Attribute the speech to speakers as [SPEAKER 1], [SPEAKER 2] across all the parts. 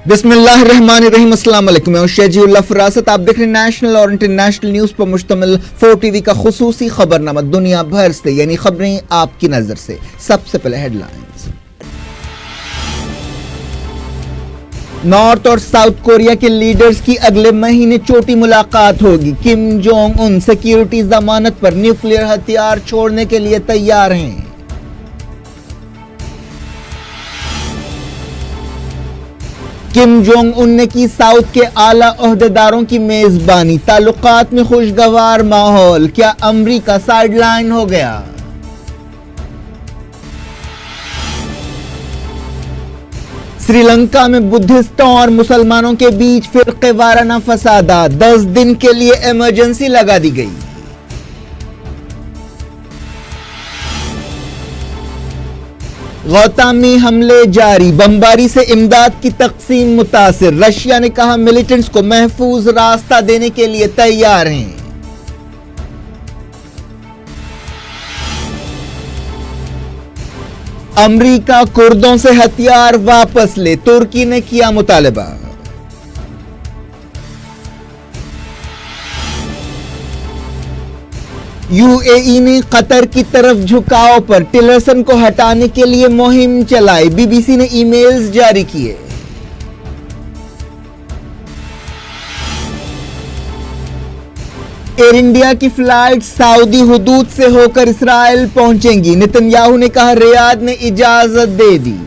[SPEAKER 1] बिस्मिल्लाहिर्रहमानिर्रहीम। अस्सलाम वालेकुम। मैं शेजीउल्लाह फरासत। आप देख रहे हैं नेशनल और इंटरनेशनल न्यूज़ पर मुश्तमिल 4TV का खुसूसी खबरनामा दुनिया भर से, यानी खबरें आपकी नजर से। सबसे पहले हेडलाइंस। नॉर्थ और साउथ कोरिया के लीडर्स की अगले महीने चोटी मुलाकात होगी। किम जोंग उन सिक्योरिटी जमानत पर न्यूक्लियर हथियार छोड़ने के लिए तैयार हैं। किम जोंग उन ने की साउथ के आला ओहदेदारों की मेजबानी। ताल्लुकात में खुशगवार माहौल। क्या अमरीका साइडलाइन हो गया? श्रीलंका में बुद्धिस्टों और मुसलमानों के बीच फिरके वाराना फसादात। 10 दिन के लिए इमरजेंसी लगा दी गई। गौता में हमले जारी। बमबारी से इमदाद की तकसीम मुतासिर। रशिया ने कहा मिलिटेंट्स को महफूज रास्ता देने के लिए तैयार हैं। अमरीका कुर्दों से हथियार वापस ले, तुर्की ने किया मुतालबा। यूएई ने कतर की तरफ झुकाव पर टिलरसन को हटाने के लिए मुहिम चलाई। बीबीसी ने ईमेल्स जारी किए। एयर इंडिया की फ्लाइट सऊदी हुदूद से होकर इसराइल पहुंचेंगी। नेतन्याहू ने कहा रियाद ने इजाजत दे दी।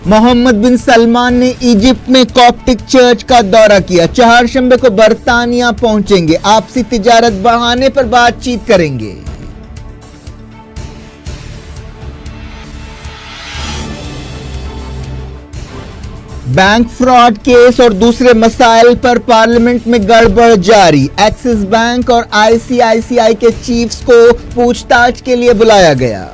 [SPEAKER 1] मोहम्मद बिन सलमान ने इजिप्ट में कॉप्टिक चर्च का दौरा किया। चारशंबे को बरतानिया पहुंचेंगे। आपसी तिजारत बढ़ाने पर बातचीत करेंगे। बैंक फ्रॉड केस और दूसरे मसाइल पर पार्लियामेंट में गड़बड़ जारी। एक्सिस बैंक और आईसीआईसीआई के चीफ्स को पूछताछ के लिए बुलाया गया।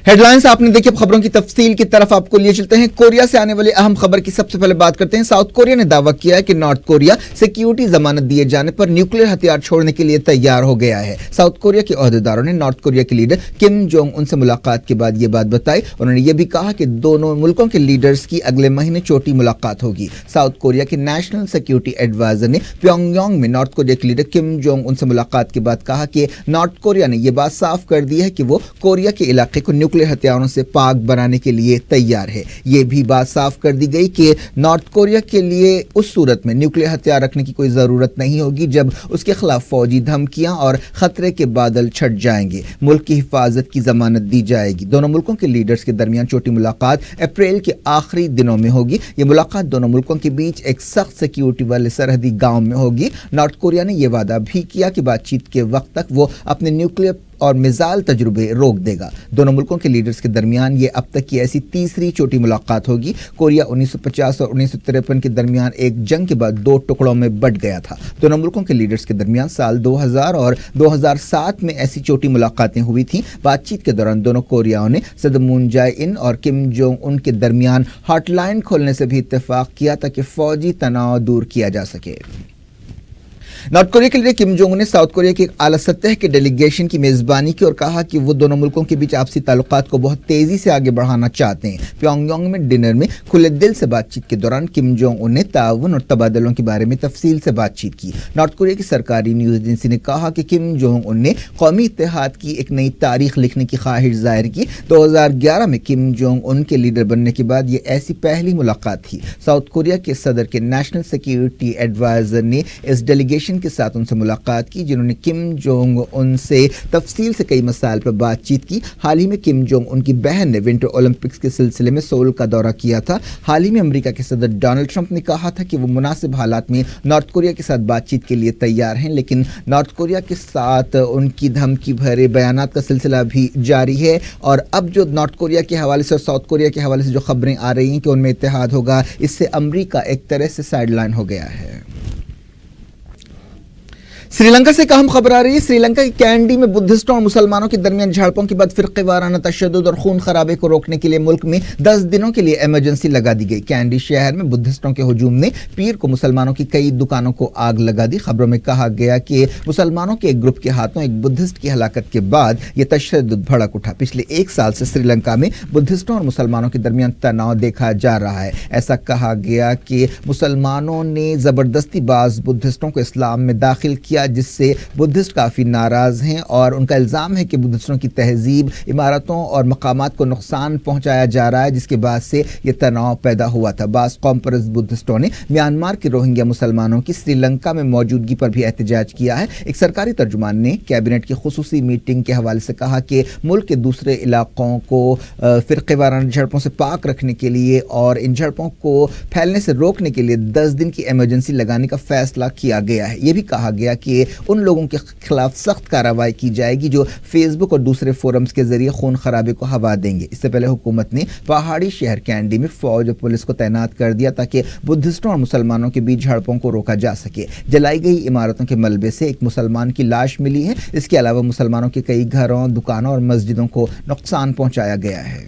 [SPEAKER 1] हेडलाइंस आपने देखी। अब खबरों की तफसील की तरफ आपको लिए चलते हैं। कोरिया से आने वाली अहम खबर की सबसे पहले बात करते हैं। साउथ कोरिया ने दावा किया है कि नॉर्थ कोरिया सिक्योरिटी जमानत दिए जाने पर न्यूक्लियर हथियार छोड़ने के लिए तैयार हो गया है। साउथ कोरिया के ओहदेदारों ने नॉर्थ कोरिया के लीडर किम जोंग उन से मुलाकात के बाद यह बात बताई। उन्होंने यह भी कहा कि दोनों मुल्कों के लीडर्स की अगले महीने चोटी मुलाकात होगी। साउथ कोरिया के नेशनल सिक्योरिटी एडवाइजर ने प्योंगयांग में नॉर्थ कोरिया के लीडर किम जोंग उन से मुलाकात के बाद कहा कि नॉर्थ कोरिया ने यह बात साफ कर दी है कि वो कोरिया के इलाके को न्यूक्लियर हथियारों से पाक बनाने के लिए तैयार है। यह भी बात साफ कर दी गई कि नॉर्थ कोरिया के लिए उस सूरत में न्यूक्लियर हथियार रखने की कोई जरूरत नहीं होगी जब उसके खिलाफ फौजी धमकियां और खतरे के बादल छट जाएंगे। मुल्क की हिफाजत की जमानत दी जाएगी। दोनों मुल्कों के लीडर्स के दरमियान छोटी मुलाकात अप्रैल के आखिरी दिनों में होगी। यह मुलाकात दोनों मुल्कों के बीच एक सख्त सिक्योरिटी वाले सरहदी गांव में होगी। नॉर्थ कोरिया ने यह वादा भी किया कि बातचीत के वक्त तक वो अपने न्यूक्लियर और मिसाइल तजुर्बे रोक देगा। दोनों मुल्कों के लीडर्स के दरमियान ये अब तक की ऐसी तीसरी छोटी मुलाकात होगी। कोरिया 1950 और 1953 के दरमियान एक जंग के बाद 2 टुकड़ों में बंट गया था। दोनों मुल्कों के लीडर्स के दरमियान साल 2000 और 2007 में ऐसी छोटी मुलाकातें हुई थी। बातचीत के दौरान दोनों कोरियाओं ने सदर मून जाए इन और किम जोंग उन के दरमियान हॉटलाइन खोलने से भी इत्तेफाक किया ताकि फौजी तनाव दूर किया जा सके। नॉर्थ कोरिया के लीडर किम जोंग ने साउथ कोरिया के एक आला सतह के डेलीगेशन की मेजबानी की और कहा कि वो दोनों मुल्कों के बीच आपसी ताल्लुकात को बहुत तेजी से आगे बढ़ाना चाहते हैं। प्योंगयांग में डिनर में खुले दिल से बातचीत के दौरान किम जोंग उन ने ताउन और तबादलों के बारे में तफसील से बातचीत की। नॉर्थ कोरिया की सरकारी न्यूज एजेंसी ने कहा कि किम जोंग उन ने कौमी इत्तेहाद की एक नई तारीख लिखने की ख्वाहिश जाहिर की। 2011 में किम जोंग उन के लीडर बनने के बाद ये ऐसी पहली मुलाकात थी। साउथ कोरिया के सदर के नेशनल सिक्योरिटी एडवाइजर ने इस डेलीगेशन के साथ उनसे मुलाकात की, जिन्होंने किम जोंग उन से तफसील से कई मसाइल पर बातचीत की। हाल ही में किम जोंग उनकी बहन ने विंटर ओलंपिक्स के सिलसिले में सोल का दौरा किया था। हाल ही में अमेरिका के सदर डोनाल्ड ट्रंप ने कहा था कि वो मुनासिब हालात में नॉर्थ कोरिया के साथ बातचीत के लिए तैयार हैं, लेकिन नॉर्थ कोरिया के साथ उनकी धमकी भरे बयानात का सिलसिला भी जारी है। और अब जो नॉर्थ कोरिया के हवाले से और साउथ कोरिया के हवाले से जो खबरें आ रही हैं कि उनमें इत्तेहाद होगा, इससे अमेरिका एक तरह से साइडलाइन हो गया है। श्रीलंका से एक अहम खबर आ रही है। श्रीलंका के कैंडी में बुद्धिस्टों और मुसलमानों के दरमियान झड़पों के बाद फिरक़ेवाराना तशद्दुद और खून खराबे को रोकने के लिए मुल्क में 10 दिनों के लिए इमरजेंसी लगा दी गई। कैंडी शहर में बुद्धिस्टों के हुजूम ने पीर को मुसलमानों की कई दुकानों को आग लगा दी। खबरों में कहा गया कि मुसलमानों के एक ग्रुप के हाथों एक बुद्धिस्ट की हलाकत के बाद यह तशद्दुद भड़क उठा। पिछले 1 साल से श्रीलंका में बुद्धिस्टों और मुसलमानों के दरमियान तनाव देखा जा रहा है। ऐसा कहा गया कि मुसलमानों ने जबरदस्ती बाज बुद्धिस्टों को इस्लाम में दाखिल किया, जिससे बुद्धिस्ट काफ़ी नाराज़ हैं और उनका इल्ज़ाम है कि बुद्धिस्टों की तहजीब, इमारतों और मकामात को नुकसान पहुंचाया जा रहा है, जिसके बाद से ये तनाव पैदा हुआ था। बास कौम परस्त बुद्धिस्टों ने म्यांमार के रोहिंग्या मुसलमानों की श्रीलंका में मौजूदगी पर भी एहतजाज किया है। एक सरकारी तर्जुमान ने कैबिनेट की खुसूसी मीटिंग के हवाले से कहा कि मुल्क के दूसरे इलाकों को फिरक़ेवाराना झड़पों से पाक रखने के लिए और इन झड़पों को फैलने से रोकने के लिए 10 दिन की इमरजेंसी लगाने का फैसला किया गया है। ये भी कहा गया कि उन लोगों के खिलाफ सख्त कार्रवाई की जाएगी जो फेसबुक और दूसरे फोरम्स के जरिए खून खराबे को हवा देंगे। इससे पहले हुकूमत ने पहाड़ी शहर कैंडी में फौज और पुलिस को तैनात कर दिया ताकि बुद्धिस्टों और मुसलमानों के बीच झड़पों को रोका जा सके। जलाई गई इमारतों के मलबे से एक मुसलमान की लाश मिली है। इसके अलावा मुसलमानों के कई घरों, दुकानों और मस्जिदों को नुकसान पहुंचाया गया है।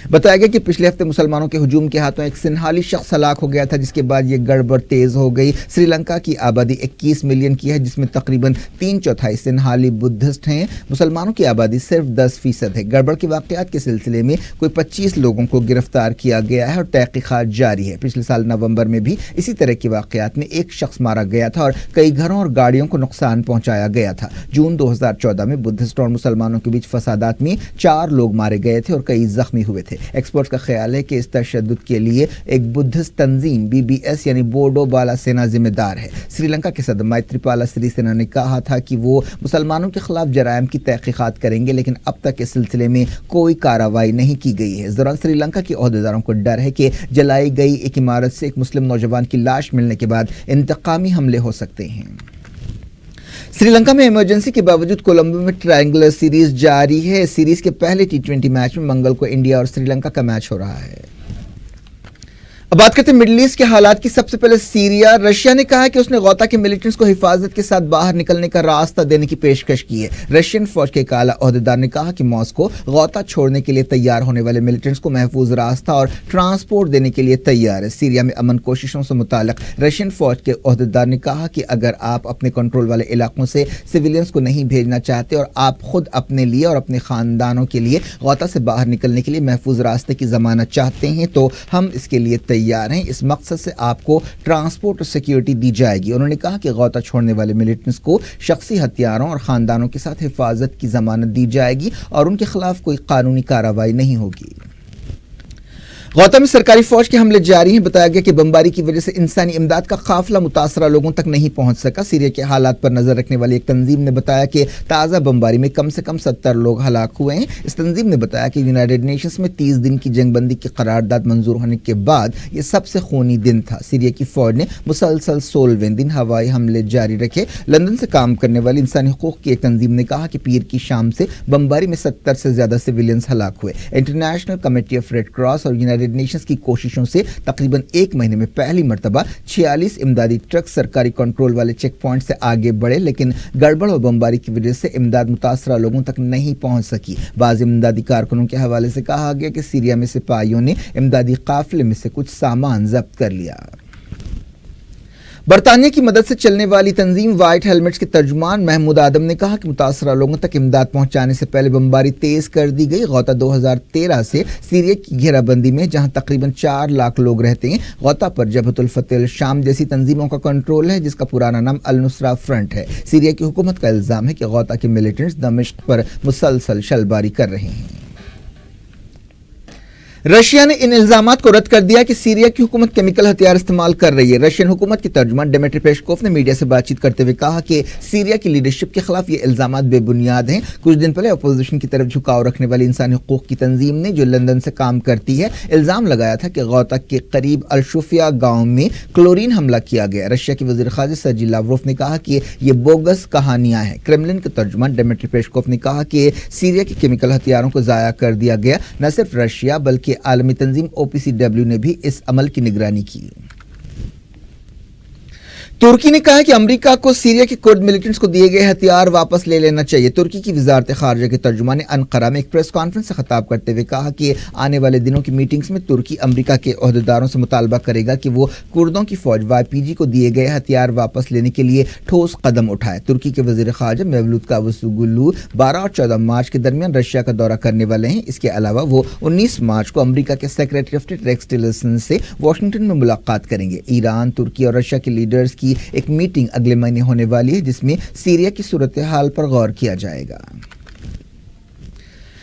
[SPEAKER 1] बताया गया कि पिछले हफ्ते मुसलमानों के हुजूम के हाथों एक सिन्हाली शख्स हलाक हो गया था, जिसके बाद ये गड़बड़ तेज हो गई। श्रीलंका की आबादी 21 मिलियन की है, जिसमें तकरीबन 3/4 सिन्हाली बुद्धिस्ट हैं। मुसलमानों की आबादी सिर्फ 10% है। गड़बड़ के वाक़यात के सिलसिले में कोई 25 लोगों को गिरफ्तार किया गया है और तहकीकात जारी है। पिछले साल नवंबर में भी इसी तरह के वाक़यात में एक शख्स मारा गया था और कई घरों और गाड़ियों को नुकसान पहुंचाया गया था। जून 2014 में बुद्धिस्ट और मुसलमानों के बीच फसादात में 4 लोग मारे गए थे और कई जख्मी हुए थे। एक्सपर्ट्स का ख्याल है कि इस तशद्दुद के लिए एक बुद्धिस्ट तंजीम BBS यानी बोडो बाला सेना जिम्मेदार है। श्रीलंका के सदर मैत्रीपाला सिरिसेना ने कहा था कि वो मुसलमानों के खिलाफ जराइम की तहकीकात करेंगे, लेकिन अब तक इस सिलसिले में कोई कार्रवाई नहीं की गई है। इस दौरान श्रीलंका के ओहदेदारों को डर है कि जलाई गई एक इमारत से एक मुस्लिम नौजवान की लाश मिलने के बाद इंतकामी हमले हो सकते हैं। श्रीलंका में इमरजेंसी के बावजूद कोलंबो में ट्रायंगुलर सीरीज जारी है। सीरीज के पहले T20 मैच में मंगल को इंडिया और श्रीलंका का मैच हो रहा है। अब बात करते हैं मिडिल ईस्ट के हालात की। सबसे पहले सीरिया। रशिया ने कहा है कि उसने गौता के मिलिटेंट्स को हिफाजत के साथ बाहर निकलने का रास्ता देने की पेशकश की है। रशियन फौज के एक आला ओहदेदार ने कहा कि मॉस्को गौता छोड़ने के लिए तैयार होने वाले मिलिटेंट्स को महफूज रास्ता और ट्रांसपोर्ट देने के लिए तैयार है। सीरिया में अमन कोशिशों से मुताल्लिक रशियन फौज के ओहदेदार ने कहा कि अगर आप अपने कंट्रोल वाले इलाकों से सिविलियंस को नहीं भेजना चाहते और आप खुद अपने लिए और अपने खानदानों के लिए गौता से बाहर निकलने के लिए महफूज रास्ते की जमानत चाहते हैं तो हम इसके लिए तैयार हैं। इस मकसद से आपको ट्रांसपोर्ट और सिक्योरिटी दी जाएगी। उन्होंने कहा कि गौता छोड़ने वाले मिलिटेंट्स को शख्सी हथियारों और खानदानों के साथ हिफाजत की जमानत दी जाएगी और उनके खिलाफ कोई कानूनी कार्रवाई नहीं होगी। गौता में सरकारी फौज के हमले जारी हैं। बताया गया कि बमबारी की वजह से इंसानी इमदाद का काफिला मुतासरा लोगों तक नहीं पहुंच सका। सीरिया के हालात पर नजर रखने वाली एक तंजीम ने बताया कि ताज़ा बमबारी में कम से कम 70 लोग हलाक हुए हैं। इस तंजीम ने बताया कि यूनाइटेड नेशंस में 30 दिन की जंगबंदी की करारदाद मंजूर होने के बाद ये सबसे खूनी दिन था। सीरिया की फौज ने मुसलसल 16वें दिन हवाई हमले जारी रखे। लंदन से काम करने वाली इंसानी हुकूक की एक तंजीम ने कहा कि पीर की शाम से बमबारी में 70 से ज्यादा सिविलियंस हलाक हुए। International committee of red cross और यूनाइटेड नेशंस की कोशिशों से तकरीबन 1 महीने में पहली मर्तबा 46 इमदादी ट्रक सरकारी कंट्रोल वाले चेक पॉइंट से आगे बढ़े, लेकिन गड़बड़ और बमबारी की वजह से इमदाद मुतासरा लोगों तक नहीं पहुंच सकी। बाज़ इमदादी कारकुनों के हवाले से कहा गया कि सीरिया में सिपाहियों ने इमदादी काफिले में से कुछ सामान जब्त कर लिया। बरतानिया की मदद से चलने वाली तंजीम वाइट हेलमेट्स के तर्जुमान महमूद आदम ने कहा कि मुतासरा लोगों तक इमदाद पहुंचाने से पहले बमबारी तेज कर दी गई। गौता 2013 से सीरिया की घेराबंदी में जहां तकरीबन 4 लाख लोग रहते हैं। गौता पर जबहतुल फतेह शाम जैसी तंजीमों का कंट्रोल है, जिसका पुराना नाम अल नुसरा फ्रंट है। सीरिया की हुकूमत का इल्जाम है कि गौता के मिलिटेंट्स दमिश्क पर मुसलसल शलबारी कर रहे हैं। रशिया ने इन इल्जामात को रद्द कर दिया कि सीरिया की हुकूमत केमिकल हथियार इस्तेमाल कर रही है। रशियन हुकूमत के तर्जुमान डिमित्री पेस्कोव ने मीडिया से बातचीत करते हुए कहा कि सीरिया की लीडरशिप के खिलाफ ये इल्जामात बेबुनियाद हैं। कुछ दिन पहले अपोजिशन की तरफ झुकाव रखने वाली इंसानी हुकूक की तंजीम ने, जो लंदन से काम करती है, इल्जाम लगाया था कि गौता के करीब अल-शुफिया गांव में क्लोरीन हमला किया गया। रशिया के वज़ीर ख़ारिजा सर्जी लावरोव ने कहा कि ये बोगस कहानियां हैं। क्रेमलिन के तर्जुमान डिमित्री पेस्कोव ने कहा कि सीरिया के केमिकल हथियारों को ज़ाया कर दिया गया। न सिर्फ रशिया बल्कि आलमी तंजीम OPCW ने भी इस अमल की निगरानी की। तुर्की ने कहा कि अमेरिका को सीरिया के कुर्द मिलिटेंट्स को दिए गए हथियार वापस ले लेना चाहिए। तुर्की की वजारत खारजा के तर्जुमान ने अनकरा में एक प्रेस कॉन्फ्रेंस से खिताब करते हुए कहा कि आने वाले दिनों की मीटिंग्स में तुर्की अमेरिका के ओहदेदारों से मुतालबा करेगा कि वो कुर्दों की फौज YPG को दिए गए हथियार वापस लेने के लिए ठोस कदम उठाए। तुर्की के वजीर खारजा मेवलूद कावुसोगलू 12 और 14 मार्च के दरमियान रशिया का दौरा करने वाले हैं। इसके अलावा वो 19 मार्च को अमेरिका के secretary of state Rex Tillerson से वाशिंगटन में मुलाकात करेंगे। ईरान, तुर्की और रशिया के लीडर्स की एक मीटिंग अगले महीने होने वाली है जिसमें सीरिया की सूरत हाल पर गौर किया जाएगा।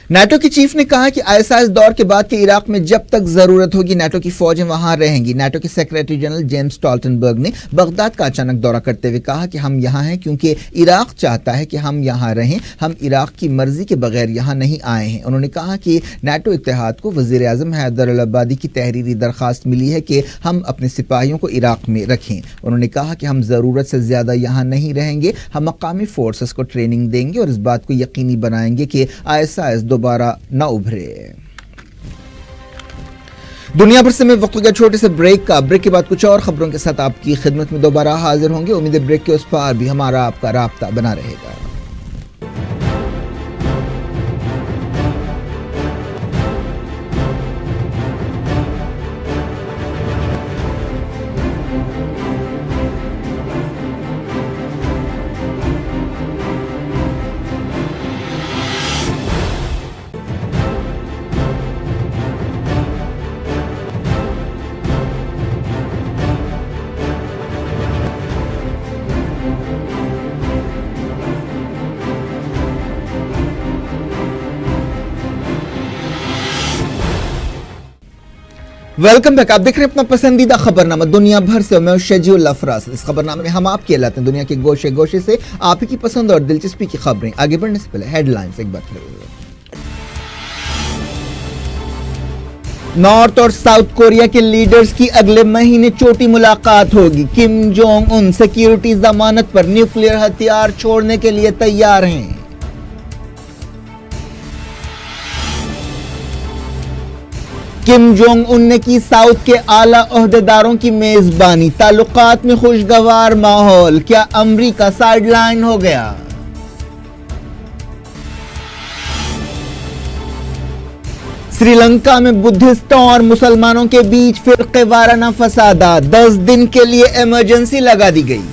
[SPEAKER 1] नाटो की चीफ ने कहा कि ISIS दौर के बाद के इराक में जब तक जरूरत होगी नाटो की फौजें वहां रहेंगी। नाटो के सेक्रेटरी जनरल जेम्स स्टॉल्टनबर्ग ने बगदाद का अचानक दौरा करते हुए कहा कि हम यहां हैं क्योंकि इराक चाहता है कि हम यहां रहें, हम इराक की मर्जी के बगैर यहां नहीं आए हैं। उन्होंने कहा कि नाटो इत्तेहाद को वजीर आजम हैदर अल अब्बादी की तहरीरी दरखास्त मिली है कि हम अपने सिपाहियों को इराक में रखें। उन्होंने कहा कि हम जरूरत से ज्यादा यहां नहीं रहेंगे, हम मकामी फोर्सेस को ट्रेनिंग देंगे और इस बात को यकीनी बनाएंगे कि ISIS दोबारा न उभरे। दुनिया भर से मैं वक्त गया छोटे से ब्रेक के बाद कुछ और खबरों के साथ आपकी खिदमत में दोबारा हाजिर होंगे। उम्मीद है ब्रेक के उस पार भी हमारा आपका राब्ता बना रहेगा। Welcome back. आप देख रहे हैं अपना पसंदीदा खबरनामा दुनिया भर से। मैं शजीउल अफराज। इस खबरनामे में हम आपके लाते हैं दुनिया के गोशे गोशे से आप ही की पसंद और दिलचस्पी की खबरें। आगे बढ़ने से पहले हेडलाइंस एक बार फिर। नॉर्थ और साउथ कोरिया के लीडर्स की अगले महीने चोटी मुलाकात होगी। किम जोंग उन सिक्योरिटी जमानत पर न्यूक्लियर हथियार छोड़ने के लिए तैयार हैं। किम जोंग उन ने की साउथ के आला ओहदेदारों की मेजबानी। ताल्लुकात में खुशगवार माहौल। क्या अमरीका साइडलाइन हो गया? श्रीलंका में बुद्धिस्टों और मुसलमानों के बीच फिरक़ेवाराना फसादात। 10 दिन के लिए इमरजेंसी लगा दी गई।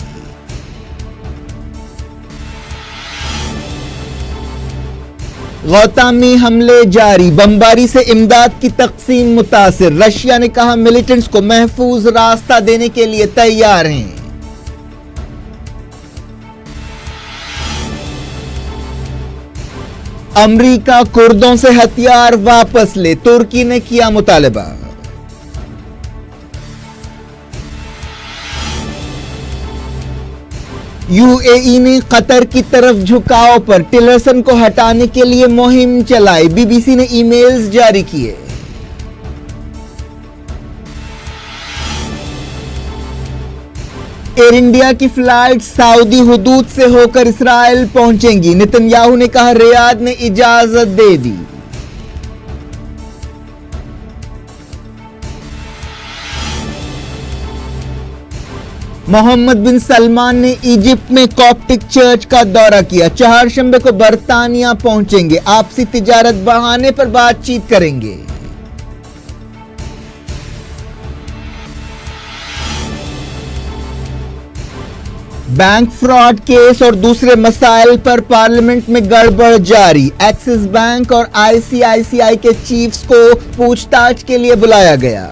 [SPEAKER 1] गौतामी हमले जारी। बमबारी से इमदाद की तकसीम मुतासिर। रशिया ने कहा मिलिटेंट्स को महफूज रास्ता देने के लिए तैयार हैं। अमरीका कुर्दों से हथियार वापस ले, तुर्की ने किया मुतालबा। UAE ने कतर की तरफ झुकाव पर टिलरसन को हटाने के लिए मुहिम चलाई। BBC ने ईमेल्स जारी किए। एयर इंडिया की फ्लाइट सऊदी हुदूद से होकर इसराइल पहुंचेंगी। नेतन्याहू ने कहा रियाद ने इजाजत दे दी। मोहम्मद बिन सलमान ने इजिप्ट में कॉप्टिक चर्च का दौरा किया। चारशंबे को बरतानिया पहुंचेंगे। आपसी तिजारत बढ़ाने पर बातचीत करेंगे। बैंक फ्रॉड केस और दूसरे मसाइल पर पार्लियामेंट में गड़बड़ जारी। एक्सिस बैंक और ICICI के चीफ्स को पूछताछ के लिए बुलाया गया।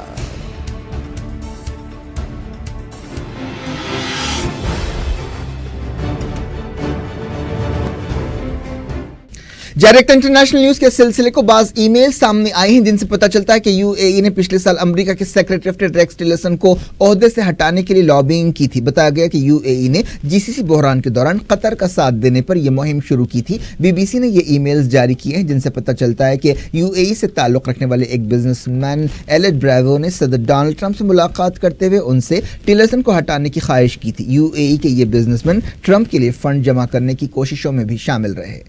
[SPEAKER 1] डायरेक्ट इंटरनेशनल न्यूज के सिलसिले को बाज ईमेल सामने आए हैं जिनसे पता चलता है कि UAE ने पिछले साल अमेरिका के secretary of state Rex Tillerson को ओहदे से हटाने के लिए लॉबिंग की थी। बताया गया कि UAE ने GCC बहरान के दौरान कतर का साथ देने पर यह मुहिम शुरू की थी। BBC ने ये ईमेल्स जारी किए हैं जिनसे पता चलता है कि UAE से ताल्लुक रखने वाले एक बिजनेसमैन एलेट ब्रावो ने सदर डोनाल्ड ट्रंप से मुलाकात करते हुए उनसे टिलरसन को हटाने की ख्वाहिश की थी। UAE के ये बिजनेसमैन ट्रंप के लिए फंड जमा करने की कोशिशों में भी शामिल रहे।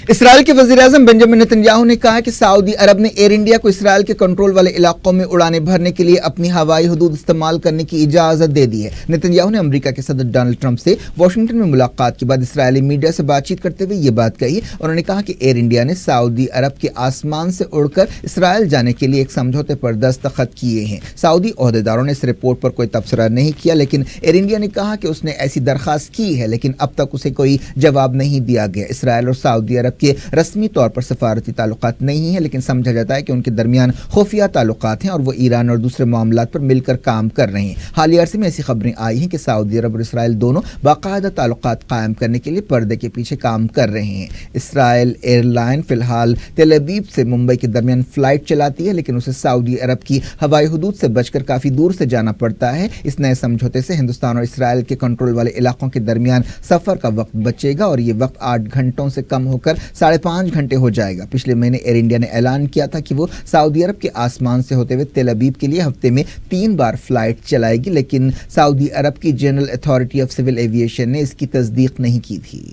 [SPEAKER 1] اسرائیل کے وزیر اعظم بنجامن نتنیاہو نے کہا کہ سعودی عرب نے ایئر انڈیا کو اسرائیل کے کنٹرول والے علاقوں میں اڑانیں بھرنے کے لیے اپنی ہوائی حدود استعمال کرنے کی اجازت دے دی ہے۔ نتنیاہو نے امریکہ کے صدر ڈونلڈ ٹرمپ سے واشنگٹن میں ملاقات کے بعد اسرائیلی میڈیا سے بات چیت کرتے ہوئے یہ بات کہی۔ انہوں نے کہا کہ ایئر انڈیا نے سعودی عرب کے آسمان سے اڑ کر اسرائیل جانے کے لیے ایک سمجھوتے پر دستخط کیے ہیں۔ سعودی عہدیداروں نے اس رپورٹ پر کوئی تبصرہ نہیں کیا، لیکن ایئر انڈیا نے کہا کہ اس نے ایسی درخواست کی ہے لیکن اب تک اسے کوئی جواب نہیں دیا گیا۔ اسرائیل اور سعودی عرب کے رسمی طور پر سفارتی تعلقات نہیں ہیں، لیکن سمجھا جاتا ہے کہ ان کے درمیان خفیہ تعلقات ہیں اور وہ ایران اور دوسرے معاملات پر مل کر کام کر رہے ہیں۔ حالیہ عرصے میں ایسی خبریں آئی ہیں کہ سعودی عرب اور اسرائیل دونوں باقاعدہ تعلقات قائم کرنے کے لیے پردے کے پیچھے کام کر رہے ہیں۔ اسرائیل ایئر لائن فی الحال تل ابیب سے ممبئی کے درمیان فلائٹ چلاتی ہے، لیکن اسے سعودی عرب کی ہوائی حدود سے بچ کر کافی دور سے جانا پڑتا ہے۔ اس نئے سمجھوتے سے ہندوستان اور اسرائیل کے کنٹرول والے علاقوں کے درمیان سفر کا وقت بچے گا اور یہ وقت 8 گھنٹوں سے کم ہو کر 5.5 گھنٹے ہو جائے گا۔ پچھلے مہینے ایئر انڈیا نے اعلان کیا تھا کہ وہ سعودی عرب کے آسمان سے ہوتے ہوئے تل ابیب کے لیے ہفتے میں 3 بار فلائٹ چلائے گی، لیکن سعودی عرب کی general authority of civil aviation نے اس کی تصدیق نہیں کی تھی۔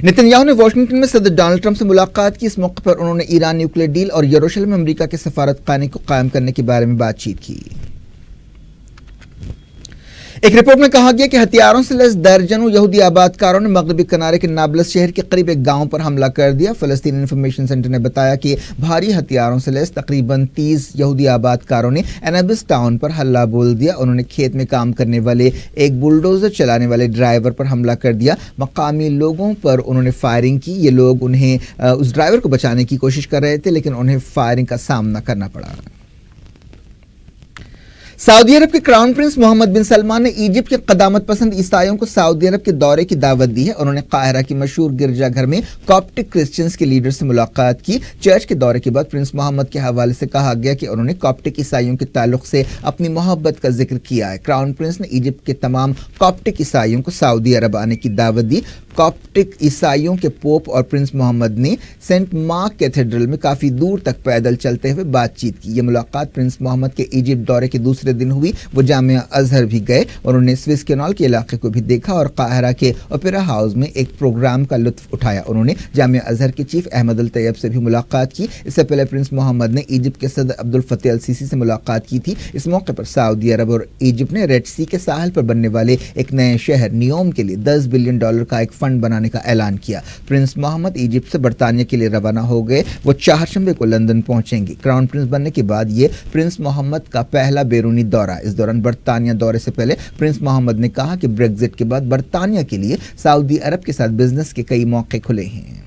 [SPEAKER 1] نتنیاہو نے واشنگٹن میں صدر ڈونلڈ ٹرمپ سے ملاقات کی۔ اس موقع پر انہوں نے ایران نیوکلیئر ڈیل اور یروشلم میں امریکہ کے سفارت خانے کو قائم کرنے کے بارے میں بات چیت کی۔ ایک رپورٹ میں کہا گیا کہ ہتھیاروں سے لیس درجنوں یہودی آباد کاروں نے مغربی کنارے کے نابلس شہر کے قریب ایک گاؤں پر حملہ کر دیا۔ فلسطین انفارمیشن سینٹر نے بتایا کہ بھاری ہتھیاروں سے لیس تقریباً 30 یہودی آباد کاروں نے انابس ٹاؤن پر حلہ بول دیا۔ انہوں نے کھیت میں کام کرنے والے ایک بلڈوزر چلانے والے ڈرائیور پر حملہ کر دیا۔ مقامی لوگوں پر انہوں نے فائرنگ کی۔ یہ لوگ اس ڈرائیور کو بچانے کی کوشش کر رہے تھے، لیکن انہیں فائرنگ کا سامنا کرنا پڑا۔ سعودی عرب کے کراؤن پرنس محمد بن سلمان نے ایجپٹ کے قدامت پسند عیسائیوں کو سعودی عرب کے دورے کی دعوت دی ہے۔ انہوں نے قاہرہ کی مشہور گرجا گھر میں کاپٹک کرسچنز کے لیڈر سے ملاقات کی۔ چرچ کے دورے کے بعد پرنس محمد کے حوالے سے کہا گیا کہ انہوں نے کاپٹک عیسائیوں کے تعلق سے اپنی محبت کا ذکر کیا ہے۔ کراؤن پرنس نے ایجپٹ کے تمام کاپٹک عیسائیوں کو سعودی عرب آنے کی دعوت دی۔ کاپٹک عیسائیوں کے پوپ اور پرنس محمد نے سینٹ مارک کیتھیڈرل میں کافی دور تک پیدل چلتے ہوئے بات چیت کی۔ یہ ملاقات پرنس محمد کے ایجپٹ دورے کے دوسرے دن ہوئی۔ وہ جامعہ ازہر بھی گئے۔ انہوں نے سوئس کینال کے علاقے کو بھی دیکھا اور قاہرہ کے اوپیرا ہاؤس میں ایک پروگرام کا لطف اٹھایا۔ انہوں نے جامعہ ازہر کے چیف احمد الطیب سے بھی ملاقات کی۔ اس سے پہلے پرنس محمد نے ایجپٹ کے صدر عبد الفتح السیسی سے ملاقات کی تھی۔ اس موقع پر سعودی عرب اور ایجپٹ نے ریڈ سی کے ساحل پر بننے والے ایک نئے شہر نیوم کے لیے $10 بلین کا ایک فنڈ بنانے کا اعلان کیا۔ پرنس محمد ایجپٹ سے برطانیہ کے لیے روانہ ہو گئے۔ وہ چہارشنبے کو لندن پہنچیں گے۔ کراؤن پرنس بننے کے بعد یہ پرنس محمد کا پہلا بیرونی دورہ۔ اس دوران برطانیہ دورے سے پہلے پرنس محمد نے کہا کہ بریگزٹ کے بعد برطانیہ کے لیے سعودی عرب کے ساتھ بزنس کے کئی موقع کھلے ہیں۔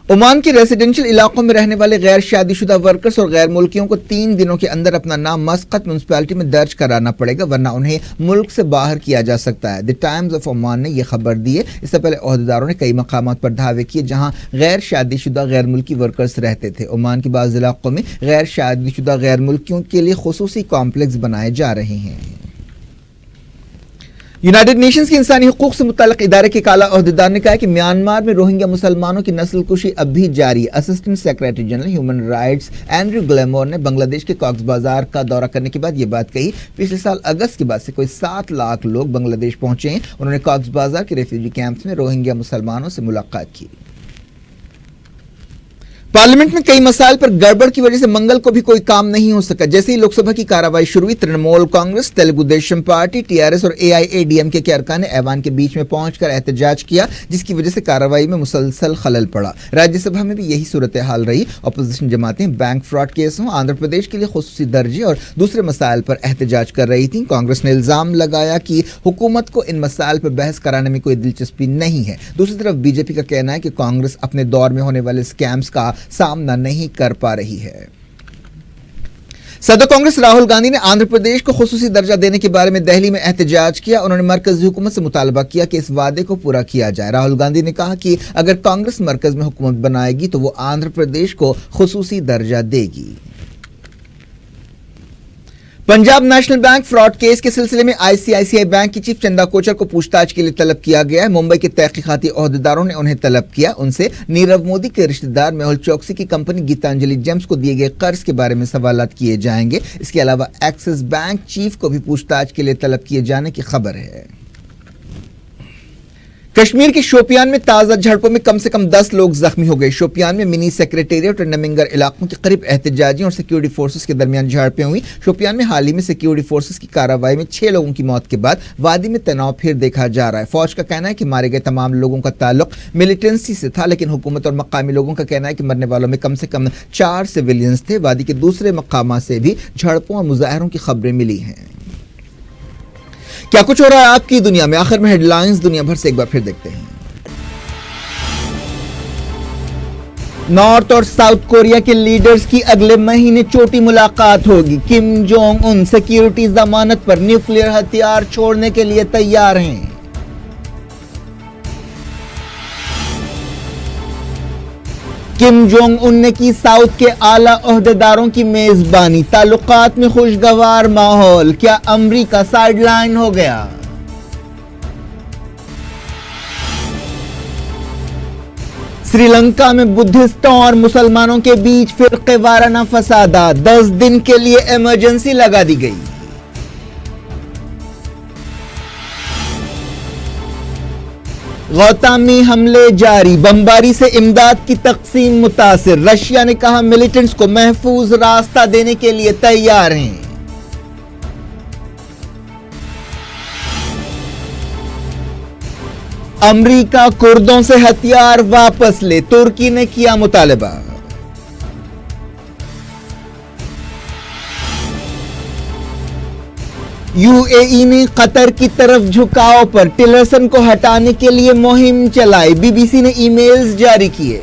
[SPEAKER 1] عمان کے ریزیڈینشل علاقوں میں رہنے والے غیر شادی شدہ ورکرز اور غیر ملکیوں کو 3 دنوں کے اندر اپنا نام مسقط میونسپلٹی میں درج کرانا پڑے گا، ورنہ انہیں ملک سے باہر کیا جا سکتا ہے۔ دی ٹائمز آف عمان نے یہ خبر دی ہے۔ اس سے پہلے عہدیداروں نے کئی مقامات پر دعوے کیے جہاں غیر شادی شدہ غیر ملکی ورکرز رہتے تھے۔ عمان کے بعض علاقوں میں غیر شادی شدہ غیر ملکیوں کے لیے خصوصی کمپلیکس بنائے جا رہے ہیں۔ یونائیٹڈ نیشنز کے انسانی حقوق سے متعلق ادارے کے اعلیٰ عہدیدار نے کہا کہ میانمار میں روہنگیا مسلمانوں کی نسل کشی اب بھی جاری ہے۔ Assistant secretary general human rights Andrew Gilmour نے بنگلہ دیش کے کاکس بازار کا دورہ کرنے کے بعد یہ بات کہی۔ پچھلے سال اگست کے بعد سے کوئی 7 لاکھ لوگ بنگلہ دیش پہنچے ہیں۔ انہوں نے کاکس بازار کے ریفیوجی کیمپس میں روہنگیا مسلمانوں سے ملاقات کی۔ پارلیمنٹ میں کئی مسائل پر گڑبڑ کی وجہ سے منگل کو بھی کوئی کام نہیں ہو سکا۔ جیسے ہی لوک سبھا کی کارروائی شروع ہوئی، ترنمول کانگریس، تیلگو دیشم پارٹی، TRS اور AIADMK کے ارکان نے ایوان کے بیچ میں پہنچ کر احتجاج کیا، جس کی وجہ سے کارروائی میں مسلسل خلل پڑا۔ راجیہ سبھا میں بھی یہی صورتحال رہی۔ اپوزیشن جماعتیں بینک فراڈ کیسوں، آندھرا پردیش کے لیے خصوصی درجے اور دوسرے مسائل پر احتجاج کر رہی تھیں۔ کانگریس نے الزام لگایا کہ حکومت کو ان مسائل پر بحث کرانے میں کوئی دلچسپی نہیں ہے۔ دوسری طرف BJP کا کہنا ہے کہ کانگریس اپنے دور میں ہونے والے اسکیمز کا سامنا نہیں کر پا رہی ہے۔ صدر کانگریس راہل گاندھی نے آندھرا پردیش کو خصوصی درجہ دینے کے بارے میں دہلی میں احتجاج کیا۔ انہوں نے مرکزی حکومت سے مطالبہ کیا کہ اس وعدے کو پورا کیا جائے۔ راہل گاندھی نے کہا کہ اگر کانگریس مرکز میں حکومت بنائے گی تو وہ آندھرا پردیش کو خصوصی درجہ دے گی۔ Punjab national bank fraud case کے سلسلے میں ICICI بینک کی چیف چندا کوچر کو پوچھ تاچھ کے لیے طلب کیا گیا ہے۔ ممبئی کے تحقیقاتی عہدیداروں نے انہیں طلب کیا۔ ان سے نیرو مودی کے رشتہ دار میہل چوکسی کی کمپنی گیتانجلی جیمز کو دیے گئے قرض کے بارے میں سوالات کیے جائیں گے۔ اس کے علاوہ ایکسس بینک چیف کو بھی پوچھ تاچھ کے لیے طلب کیے جانے کی خبر ہے۔ कश्मीर के शोपियान में ताज़ा झड़पों में कम से कम 10 लोग जख्मी हो गए। शोपियान में मिनी सेक्रेटेरिएट और नमिंगर इलाकों के करीब एहतजाजियों और सिक्योरिटी फोर्सेस के दरमियान झड़पें हुई। शोपियान में हाल ही में सिक्योरिटी फोर्सेस की कार्रवाई में 6 लोगों की मौत के बाद वादी में तनाव फिर देखा जा रहा है। फौज का कहना है कि मारे गए तमाम लोगों का ताल्लुक मिलिटेंसी से था, लेकिन हुकूमत और मकामी लोगों का कहना है कि मरने वालों में कम से कम 4 सिविलियंस थे। वादी के दूसरे मकामा से भी झड़पों और मुजाहरों की खबरें मिली हैं। क्या कुछ हो रहा है आपकी दुनिया में, आखिर में हेडलाइंस दुनिया भर से एक बार फिर देखते हैं। नॉर्थ और साउथ कोरिया के लीडर्स की अगले महीने चोटी मुलाकात होगी। किम जोंग उन सिक्योरिटी जमानत पर न्यूक्लियर हथियार छोड़ने के लिए तैयार हैं। किम जोंग उन ने की साउथ के आला ओहदेदारों की मेजबानी। ताल्लुकात में खुशगवार माहौल। क्या अमेरिका साइडलाइन हो गया? श्रीलंका में बुद्धिस्टों और मुसलमानों के बीच फिरके वाराना फसादात। 10 दिन के लिए इमरजेंसी लगा दी गई। गौता में हमले जारी। बमबारी से इमदाद की तकसीम मुतासिर। रशिया ने कहा मिलिटेंट्स को महफूज रास्ता देने के लिए तैयार हैं। अमेरिका कुर्दों से हथियार वापस ले, तुर्की ने किया मुतालबा। यूएई ने कतर की तरफ झुकाव पर टिलरसन को हटाने के लिए मुहिम चलाई। बीबीसी ने ईमेल्स जारी किए।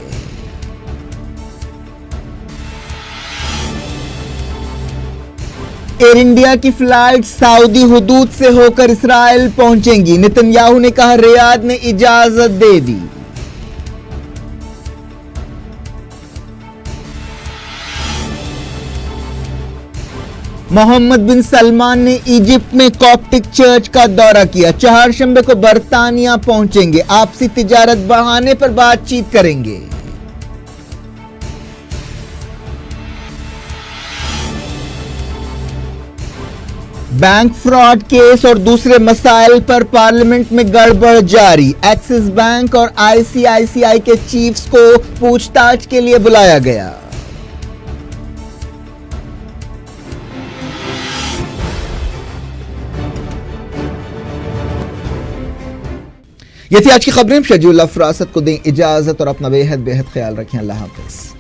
[SPEAKER 1] एयर इंडिया की फ्लाइट सऊदी हुदूद से होकर इसराइल पहुंचेंगी। नेतन्याहू ने कहा रियाद ने इजाजत दे दी। मोहम्मद बिन सलमान ने इजिप्ट में कॉप्टिक चर्च का दौरा किया। चारशंबे को बरतानिया पहुंचेंगे। आपसी तिजारत बढ़ाने पर बातचीत करेंगे। बैंक फ्रॉड केस और दूसरे मसाइल पर पार्लियामेंट में गड़बड़ जारी। एक्सिस बैंक और आईसीआईसीआई के चीफ्स को पूछताछ के लिए बुलाया गया। ये थी आज की खबरें। शजीउल्लाह फरासत को दें इजाजत और अपना बेहद ख्याल रखें। अल्लाह हाफिज।